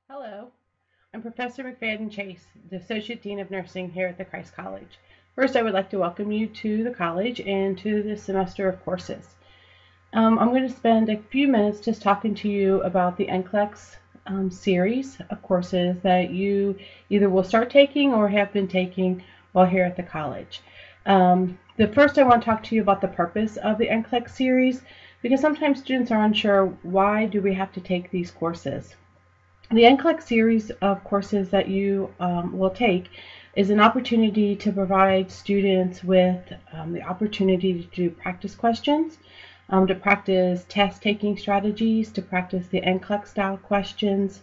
Hello, I'm Professor McFadden-Chase, the Associate Dean of Nursing here at the Christ College. First, I would like to welcome you to the college and to this semester of courses. I'm going to spend a few minutes just talking to you about the NCLEX series of courses that you either will start taking or have been taking while here at the college. The first I want to talk to you about the purpose of the NCLEX series, because sometimes students are unsure, why do we have to take these courses? The NCLEX series of courses that you will take is an opportunity to provide students with the opportunity to do practice questions, to practice test-taking strategies, to practice the NCLEX style questions,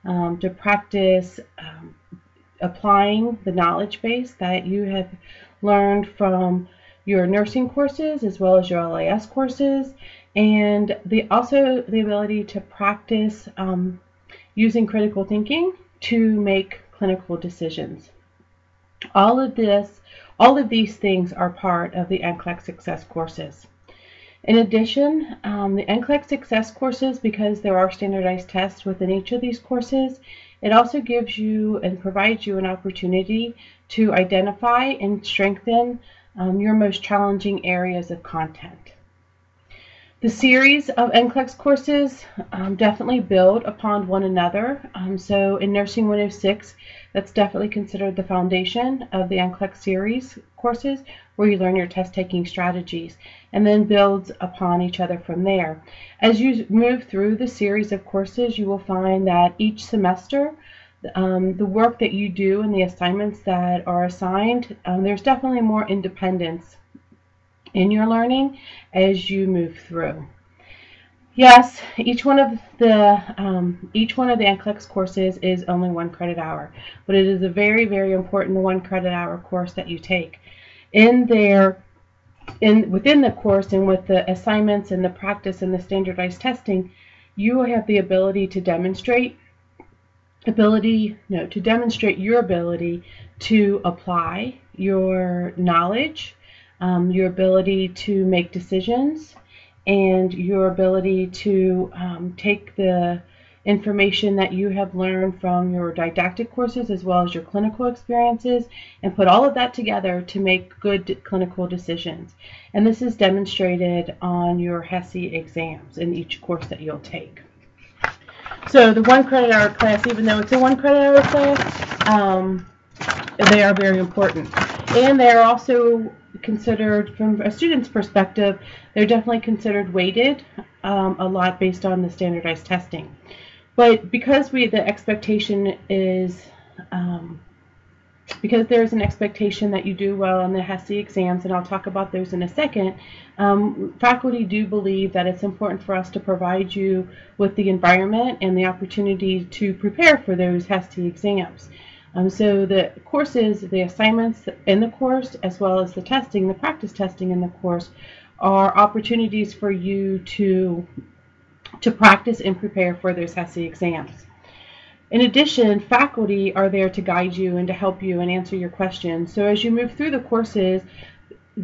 to practice applying the knowledge base that you have learned from your nursing courses as well as your LAS courses, and also the ability to practice using critical thinking to make clinical decisions. All of these things are part of the NCLEX Success courses. In addition, the NCLEX Success courses, because there are standardized tests within each of these courses, it also gives you and provides you an opportunity to identify and strengthen your most challenging areas of content. The series of NCLEX courses definitely build upon one another. So in Nursing 106, that's definitely considered the foundation of the NCLEX series courses, where you learn your test-taking strategies and then builds upon each other from there. As you move through the series of courses, you will find that each semester, the work that you do and the assignments that are assigned, there's definitely more independence in your learning as you move through. Yes, each one of the NCLEX courses is only 1 credit hour, but it is a very, very important 1 credit hour course that you take. Within the course and with the assignments and the practice and the standardized testing, you will have the ability to demonstrate your ability to apply your knowledge, your ability to make decisions, and your ability to take the information that you have learned from your didactic courses as well as your clinical experiences and put all of that together to make good clinical decisions. And this is demonstrated on your HESI exams in each course that you'll take. So the 1 credit hour class, even though it's a 1 credit hour class, they are very important. And they're also considered, from a student's perspective, they're definitely considered weighted a lot based on the standardized testing. But because the expectation is, because there's an expectation that you do well on the HESI exams, and I'll talk about those in a second, faculty do believe that it's important for us to provide you with the environment and the opportunity to prepare for those HESI exams. So the courses, the assignments in the course, as well as the testing, the practice testing in the course, are opportunities for you to practice and prepare for those HESI exams. In addition, faculty are there to guide you and to help you and answer your questions. So as you move through the courses,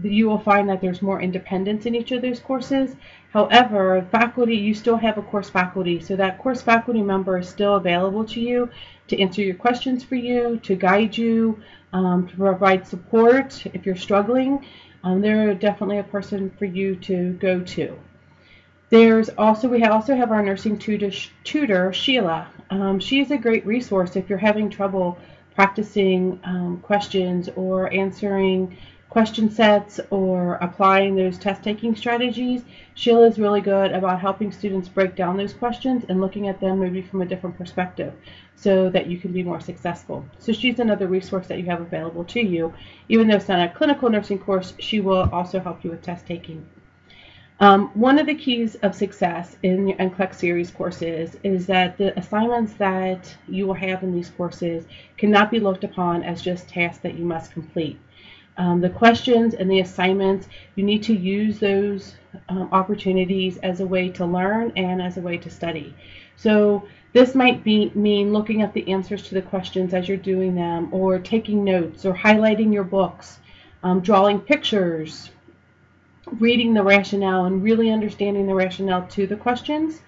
you will find that there's more independence in each of those courses. However, faculty, you still have a course faculty, so that course faculty member is still available to you to answer your questions for you, to guide you, to provide support if you're struggling. They're definitely a person for you to go to. We also have our nursing tutor, Sheila. She's a great resource if you're having trouble practicing questions or answering question sets or applying those test-taking strategies. Sheila is really good about helping students break down those questions and looking at them maybe from a different perspective so that you can be more successful. So she's another resource that you have available to you. Even though it's not a clinical nursing course, she will also help you with test-taking. One of the keys of success in your NCLEX series courses is that the assignments that you will have in these courses cannot be looked upon as just tasks that you must complete. The questions and the assignments, you need to use those opportunities as a way to learn and as a way to study. So this might mean looking at the answers to the questions as you're doing them, or taking notes, or highlighting your books, drawing pictures, reading the rationale and really understanding the rationale to the questions,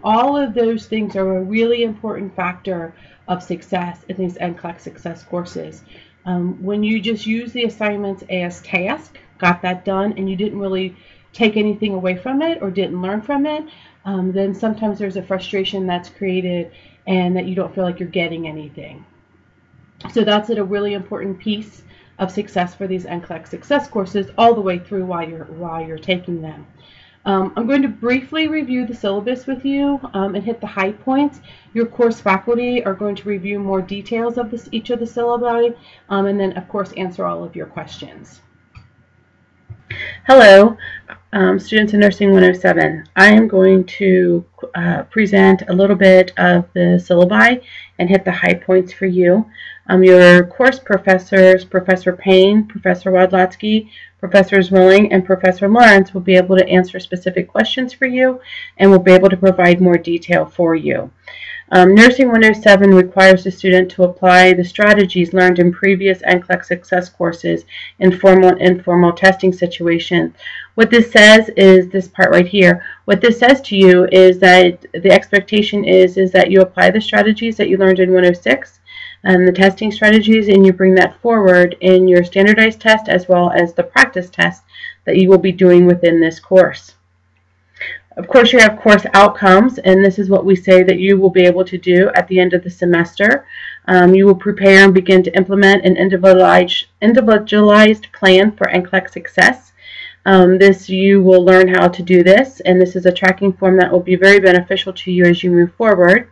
All of those things are a really important factor of success in these NCLEX success courses. When you just use the assignments as tasks, got that done, and you didn't really take anything away from it or didn't learn from it, then sometimes there's a frustration that's created and that you don't feel like you're getting anything. So that's a really important piece of success for these NCLEX success courses all the way through while you're taking them. I'm going to briefly review the syllabus with you and hit the high points. Your course faculty are going to review more details of each of the syllabi, and then of course answer all of your questions. Hello, students in Nursing 107. I am going to present a little bit of the syllabi and hit the high points for you. Your course professors, Professor Payne, Professor Wadlotsky, Professors Willing, and Professor Lawrence will be able to answer specific questions for you and will be able to provide more detail for you. Nursing 107 requires the student to apply the strategies learned in previous NCLEX success courses in formal and informal testing situations. What this says is this part right here. What this says to you is that the expectation is that you apply the strategies that you learned in 106 and the testing strategies, and you bring that forward in your standardized test as well as the practice test that you will be doing within this course. Of course, you have course outcomes, and this is what we say that you will be able to do at the end of the semester. You will prepare and begin to implement an individualized plan for NCLEX success. You will learn how to do this, and this is a tracking form that will be very beneficial to you as you move forward.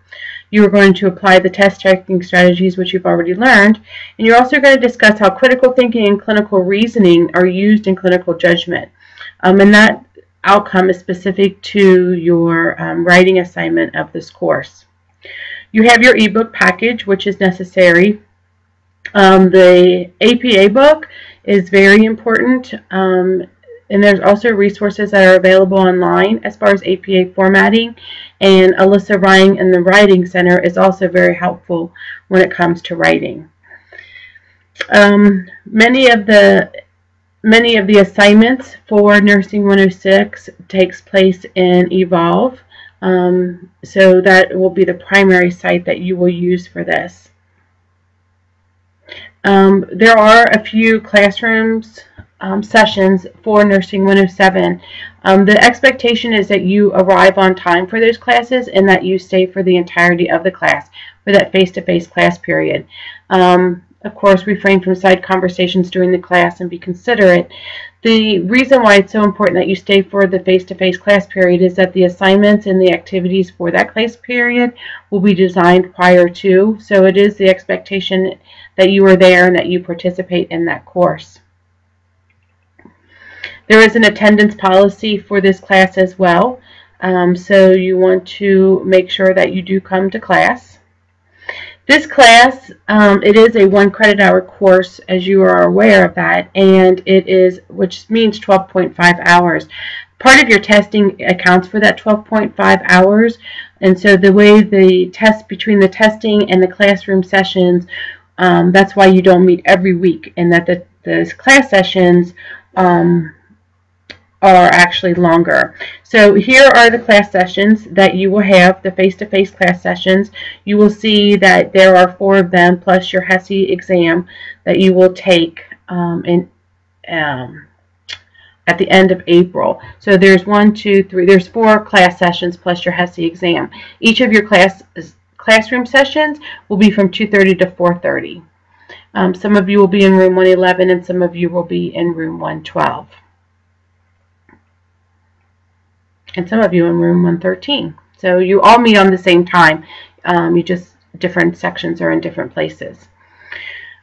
You are going to apply the test tracking strategies which you've already learned, and you're also going to discuss how critical thinking and clinical reasoning are used in clinical judgment. And that outcome is specific to your writing assignment of this course. You have your ebook package, which is necessary. The APA book is very important, and there's also resources that are available online as far as APA formatting, and Alyssa Ryan in the Writing Center is also very helpful when it comes to writing. Many of the assignments for Nursing 106 takes place in Evolve, so that will be the primary site that you will use for this. There are a few classrooms sessions for Nursing 107. The expectation is that you arrive on time for those classes and that you stay for the entirety of the class for that face-to-face class period. Of course, refrain from side conversations during the class and be considerate. The reason why it's so important that you stay for the face-to-face class period is that the assignments and the activities for that class period will be designed prior to, so it is the expectation that you are there and that you participate in that course. There is an attendance policy for this class as well, so you want to make sure that you do come to class. This class, it is a 1 credit hour course, as you are aware of that, and it is, which means 12.5 hours. Part of your testing accounts for that 12.5 hours, and so the way the test between the testing and the classroom sessions, that's why you don't meet every week, and that the class sessions are actually longer. So here are the class sessions that you will have, the face-to-face class sessions. You will see that there are 4 of them plus your HESI exam that you will take at the end of April. So there's 1, 2, 3, there's 4 class sessions plus your HESI exam. Each of your classroom sessions will be from 2:30 to 4:30. Some of you will be in room 111 and some of you will be in room 112. And some of you in room 113. So you all meet on the same time. You just, different sections are in different places.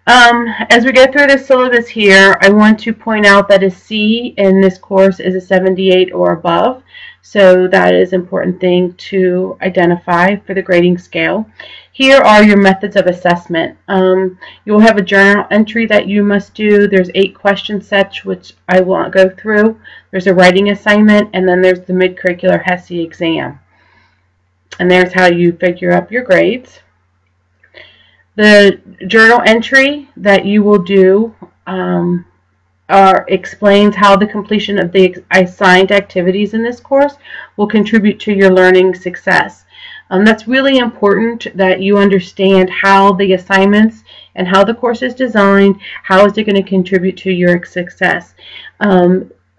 As we go through the syllabus here, I want to point out that a C in this course is a 78 or above. So that is an important thing to identify for the grading scale. Here are your methods of assessment. You'll have a journal entry that you must do. There's 8 question sets, which I won't go through. There's a writing assignment, and then there's the mid-curricular HESI exam. And there's how you figure up your grades. The journal entry that you will do explains how the completion of the assigned activities in this course will contribute to your learning success. That's really important that you understand how the assignments and how the course is designed, how is it going to contribute to your success.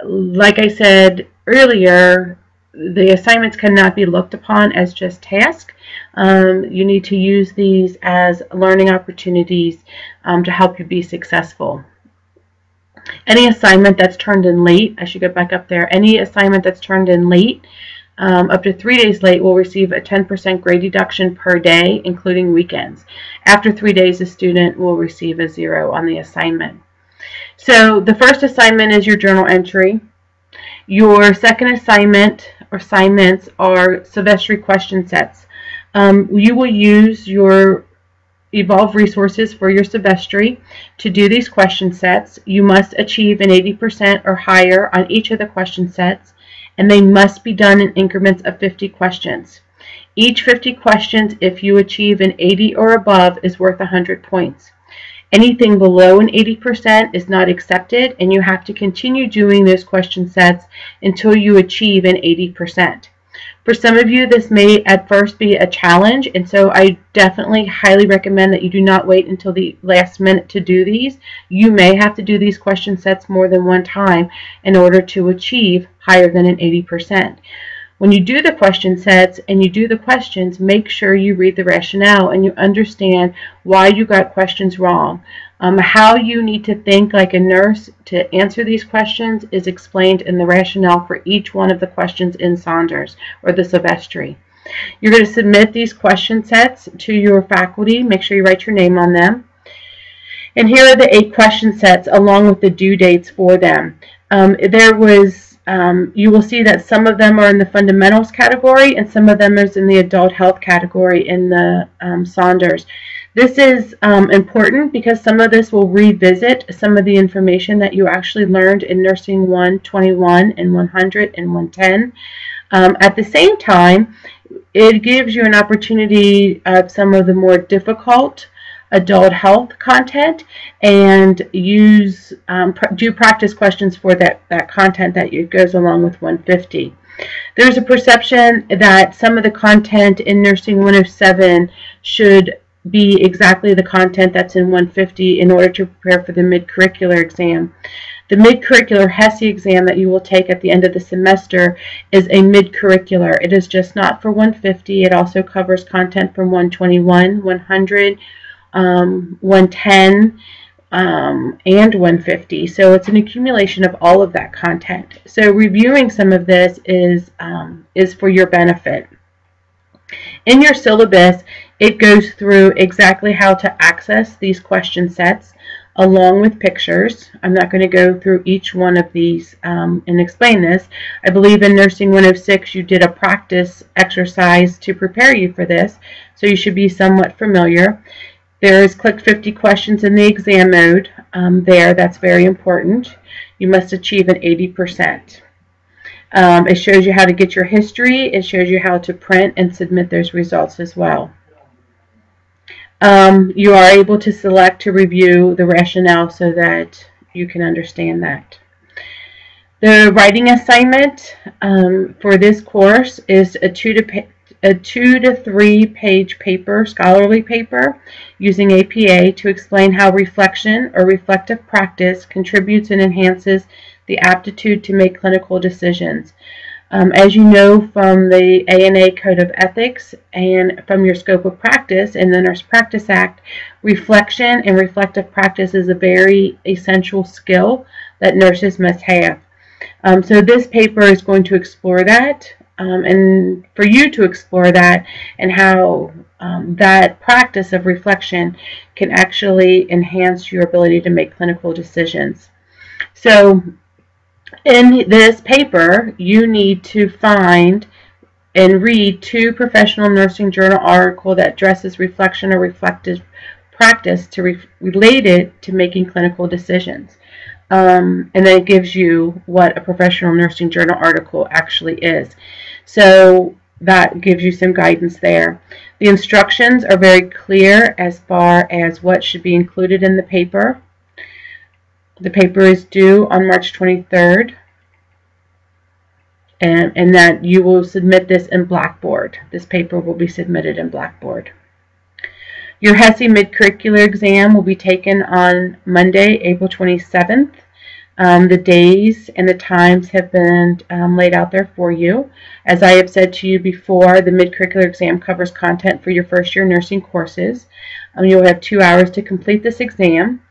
Like I said earlier, the assignments cannot be looked upon as just tasks. You need to use these as learning opportunities to help you be successful. Any assignment that's turned in late, I should go back up there, any assignment that's turned in late, up to 3 days late, will receive a 10% grade deduction per day, including weekends. After 3 days, the student will receive a 0 on the assignment. So the first assignment is your journal entry. Your second assignment or assignments are Silvestri question sets. You will use your Evolve resources for your Silvestri to do these question sets. You must achieve an 80% or higher on each of the question sets, and they must be done in increments of 50 questions. Each 50 questions, if you achieve an 80 or above, is worth 100 points. Anything below an 80% is not accepted, and you have to continue doing those question sets until you achieve an 80%. For some of you, this may at first be a challenge, and so I definitely highly recommend that you do not wait until the last minute to do these. You may have to do these question sets more than one time in order to achieve higher than an 80%. When you do the question sets and you do the questions, make sure you read the rationale and you understand why you got questions wrong. How you need to think like a nurse to answer these questions is explained in the rationale for each one of the questions in Saunders or the Silvestri. You're going to submit these question sets to your faculty. Make sure you write your name on them. And here are the 8 question sets along with the due dates for them. You will see that some of them are in the fundamentals category and some of them is in the adult health category in the Saunders. This is important because some of this will revisit some of the information that you actually learned in Nursing 121 and 100 and 110. At the same time, it gives you an opportunity of some of the more difficult adult health content and do practice questions for that content that goes along with 150. There's a perception that some of the content in Nursing 107 should be exactly the content that's in 150 in order to prepare for the mid-curricular exam. The mid-curricular HESI exam that you will take at the end of the semester is a mid-curricular. It is just not for 150. It also covers content from 121, 100, 110, and 150. So it's an accumulation of all of that content. So reviewing some of this is for your benefit. In your syllabus, it goes through exactly how to access these question sets along with pictures. I'm not going to go through each one of these and explain this. I believe in Nursing 106 you did a practice exercise to prepare you for this, so you should be somewhat familiar. There is click 50 questions in the exam mode there. That's very important. You must achieve an 80%. It shows you how to get your history. It shows you how to print and submit those results as well. You are able to select to review the rationale so that you can understand that. The writing assignment for this course is a 2 to 3 page paper, scholarly paper, using APA to explain how reflection or reflective practice contributes and enhances the aptitude to make clinical decisions. As you know from the ANA Code of Ethics and from your scope of practice in the Nurse Practice Act, reflection and reflective practice is a very essential skill that nurses must have. So this paper is going to explore that, and for you to explore that and how that practice of reflection can actually enhance your ability to make clinical decisions. So in this paper, you need to find and read 2 professional nursing journal articles that addresses reflection or reflective practice related to making clinical decisions. And then it gives you what a professional nursing journal article actually is. So that gives you some guidance there. The instructions are very clear as far as what should be included in the paper. The paper is due on March 23rd, and that you will submit this in Blackboard. This paper will be submitted in Blackboard. Your HESI mid-curricular exam will be taken on Monday, April 27th. The days and the times have been laid out there for you. As I have said to you before, the mid-curricular exam covers content for your first year nursing courses. You'll have 2 hours to complete this exam.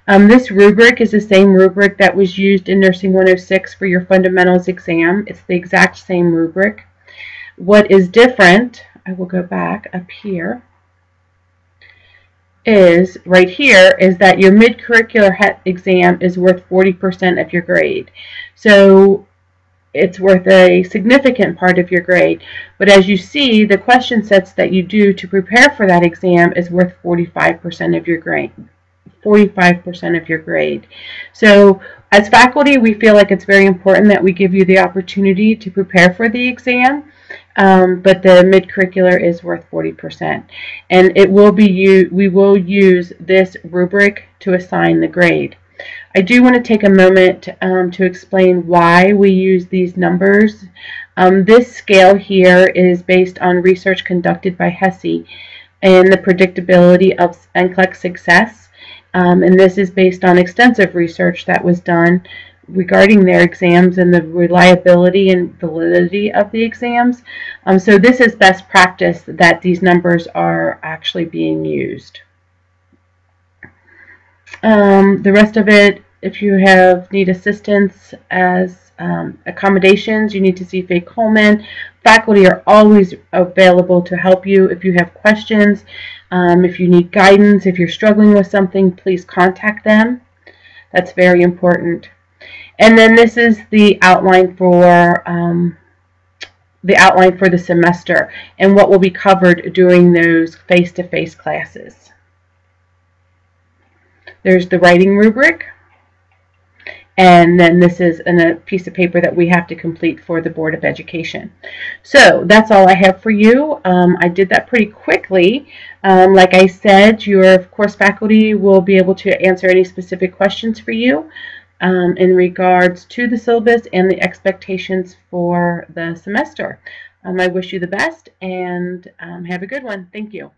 This rubric is the same rubric that was used in Nursing 106 for your fundamentals exam. It's the exact same rubric. What is different, I will go back up here, is right here is that your mid-curricular exam is worth 40% of your grade. So it's worth a significant part of your grade. But as you see, the question sets that you do to prepare for that exam is worth 45% of your grade. 45% of your grade. So as faculty, we feel like it's very important that we give you the opportunity to prepare for the exam. But the mid-curricular is worth 40%, and it will be we will use this rubric to assign the grade. I do want to take a moment to explain why we use these numbers. This scale here is based on research conducted by HESI and the predictability of NCLEX success, and this is based on extensive research that was done regarding their exams and the reliability and validity of the exams. So this is best practice that these numbers are actually being used. The rest of it, if you need assistance as accommodations, you need to see Faye Coleman. Faculty are always available to help you if you have questions. If you need guidance, if you're struggling with something, please contact them. That's very important. And then this is the outline for the semester and what will be covered during those face-to-face classes. There's the writing rubric, and then this is a piece of paper that we have to complete for the Board of Education. So that's all I have for you. I did that pretty quickly. Like I said, your course faculty will be able to answer any specific questions for you in regards to the syllabus and the expectations for the semester. I wish you the best, and have a good one. Thank you.